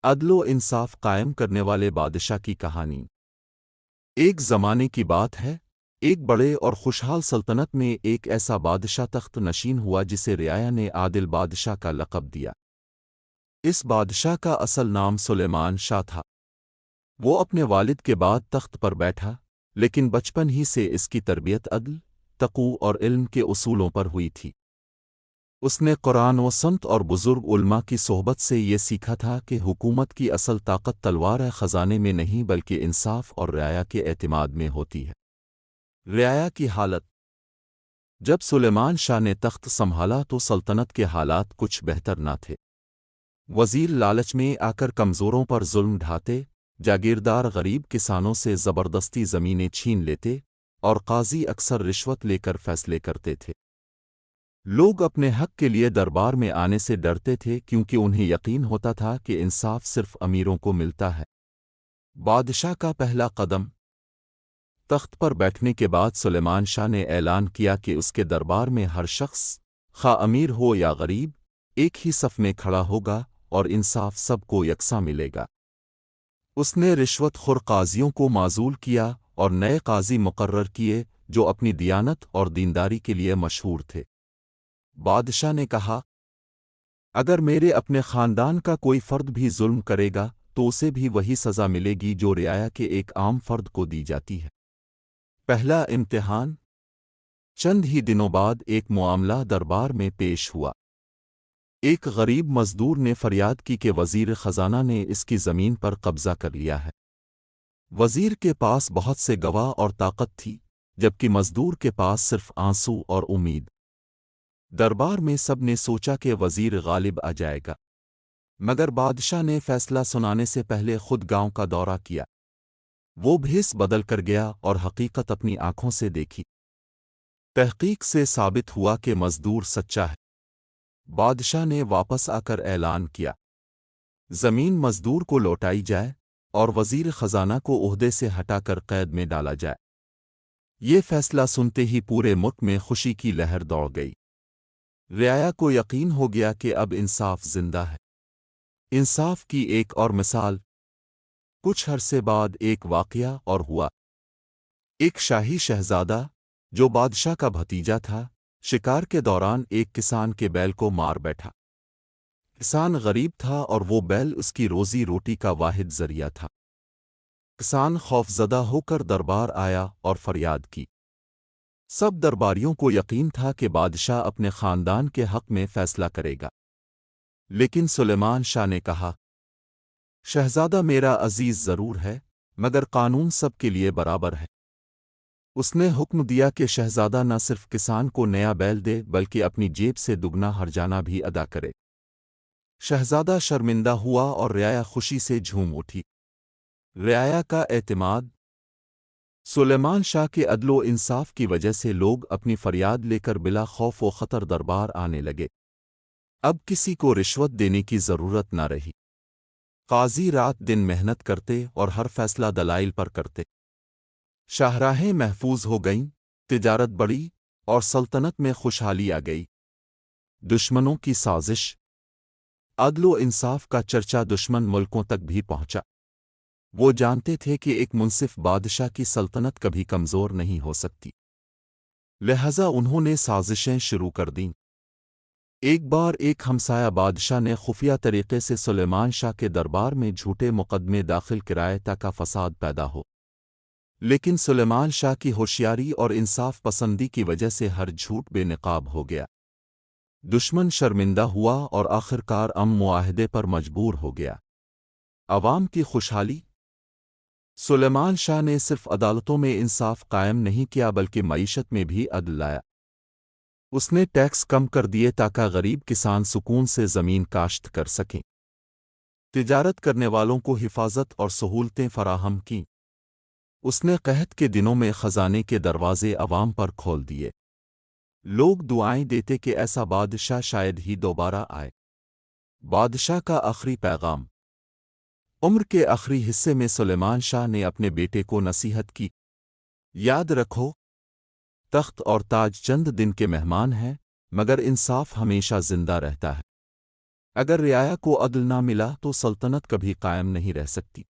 عدل و انصاف قائم کرنے والے بادشاہ کی کہانی۔ ایک زمانے کی بات ہے، ایک بڑے اور خوشحال سلطنت میں ایک ایسا بادشاہ تخت نشین ہوا جسے رعایا نے عادل بادشاہ کا لقب دیا۔ اس بادشاہ کا اصل نام سلیمان شاہ تھا۔ وہ اپنے والد کے بعد تخت پر بیٹھا، لیکن بچپن ہی سے اس کی تربیت عدل، تقوی اور علم کے اصولوں پر ہوئی تھی۔ اس نے قرآن و سنت اور بزرگ علماء کی صحبت سے یہ سیکھا تھا کہ حکومت کی اصل طاقت تلوار خزانے میں نہیں بلکہ انصاف اور رعایا کے اعتماد میں ہوتی ہے۔ رعایا کی حالت۔ جب سلیمان شاہ نے تخت سنبھالا تو سلطنت کے حالات کچھ بہتر نہ تھے۔ وزیر لالچ میں آ کر کمزوروں پر ظلم ڈھاتے، جاگیردار غریب کسانوں سے زبردستی زمینیں چھین لیتے، اور قاضی اکثر رشوت لے کر فیصلے کرتے تھے۔ لوگ اپنے حق کے لیے دربار میں آنے سے ڈرتے تھے کیونکہ انہیں یقین ہوتا تھا کہ انصاف صرف امیروں کو ملتا ہے۔ بادشاہ کا پہلا قدم۔ تخت پر بیٹھنے کے بعد سلیمان شاہ نے اعلان کیا کہ اس کے دربار میں ہر شخص، خواہ امیر ہو یا غریب، ایک ہی صف میں کھڑا ہوگا اور انصاف سب کو یکساں ملے گا۔ اس نے رشوت خور قاضیوں کو معزول کیا اور نئے قاضی مقرر کیے جو اپنی دیانت اور دینداری کے لیے مشہور تھے۔ بادشاہ نے کہا، اگر میرے اپنے خاندان کا کوئی فرد بھی ظلم کرے گا تو اسے بھی وہی سزا ملے گی جو رعایا کے ایک عام فرد کو دی جاتی ہے۔ پہلا امتحان۔ چند ہی دنوں بعد ایک معاملہ دربار میں پیش ہوا۔ ایک غریب مزدور نے فریاد کی کہ وزیر خزانہ نے اس کی زمین پر قبضہ کر لیا ہے۔ وزیر کے پاس بہت سے گواہ اور طاقت تھی، جبکہ مزدور کے پاس صرف آنسو اور امید۔ دربار میں سب نے سوچا کہ وزیر غالب آ جائے گا، مگر بادشاہ نے فیصلہ سنانے سے پہلے خود گاؤں کا دورہ کیا۔ وہ بھیس بدل کر گیا اور حقیقت اپنی آنکھوں سے دیکھی۔ تحقیق سے ثابت ہوا کہ مزدور سچا ہے۔ بادشاہ نے واپس آ کر اعلان کیا، زمین مزدور کو لوٹائی جائے اور وزیر خزانہ کو عہدے سے ہٹا کر قید میں ڈالا جائے۔ یہ فیصلہ سنتے ہی پورے ملک میں خوشی کی لہر دوڑ گئی۔ رعایا کو یقین ہو گیا کہ اب انصاف زندہ ہے۔ انصاف کی ایک اور مثال۔ کچھ عرصے بعد ایک واقعہ اور ہوا۔ ایک شاہی شہزادہ، جو بادشاہ کا بھتیجا تھا، شکار کے دوران ایک کسان کے بیل کو مار بیٹھا۔ کسان غریب تھا اور وہ بیل اس کی روزی روٹی کا واحد ذریعہ تھا۔ کسان خوفزدہ ہو کر دربار آیا اور فریاد کی۔ سب درباریوں کو یقین تھا کہ بادشاہ اپنے خاندان کے حق میں فیصلہ کرے گا، لیکن سلیمان شاہ نے کہا، شہزادہ میرا عزیز ضرور ہے، مگر قانون سب کے لیے برابر ہے۔ اس نے حکم دیا کہ شہزادہ نہ صرف کسان کو نیا بیل دے بلکہ اپنی جیب سے دگنا ہرجانہ بھی ادا کرے۔ شہزادہ شرمندہ ہوا اور رعایا خوشی سے جھوم اٹھی۔ رعایا کا اعتماد۔ سلیمان شاہ کے عدل و انصاف کی وجہ سے لوگ اپنی فریاد لے کر بلا خوف و خطر دربار آنے لگے۔ اب کسی کو رشوت دینے کی ضرورت نہ رہی۔ قاضی رات دن محنت کرتے اور ہر فیصلہ دلائل پر کرتے۔ شاہراہیں محفوظ ہو گئیں، تجارت بڑھی اور سلطنت میں خوشحالی آ گئی۔ دشمنوں کی سازش۔ عدل و انصاف کا چرچا دشمن ملکوں تک بھی پہنچا۔ وہ جانتے تھے کہ ایک منصف بادشاہ کی سلطنت کبھی کمزور نہیں ہو سکتی، لہذا انہوں نے سازشیں شروع کر دیں۔ ایک بار ایک ہمسایہ بادشاہ نے خفیہ طریقے سے سلیمان شاہ کے دربار میں جھوٹے مقدمے داخل کرائے تاکہ فساد پیدا ہو، لیکن سلیمان شاہ کی ہوشیاری اور انصاف پسندی کی وجہ سے ہر جھوٹ بے نقاب ہو گیا۔ دشمن شرمندہ ہوا اور آخرکار معاہدے پر مجبور ہو گیا۔ عوام کی خوشحالی۔ سلیمان شاہ نے صرف عدالتوں میں انصاف قائم نہیں کیا بلکہ معیشت میں بھی عدل لایا۔ اس نے ٹیکس کم کر دیے تاکہ غریب کسان سکون سے زمین کاشت کر سکیں۔ تجارت کرنے والوں کو حفاظت اور سہولتیں فراہم کیں۔ اس نے قحط کے دنوں میں خزانے کے دروازے عوام پر کھول دیے۔ لوگ دعائیں دیتے کہ ایسا بادشاہ شاید ہی دوبارہ آئے۔ بادشاہ کا آخری پیغام۔ عمر کے آخری حصے میں سلیمان شاہ نے اپنے بیٹے کو نصیحت کی، یاد رکھو، تخت اور تاج چند دن کے مہمان ہیں، مگر انصاف ہمیشہ زندہ رہتا ہے۔ اگر رعایا کو عدل نہ ملا تو سلطنت کبھی قائم نہیں رہ سکتی۔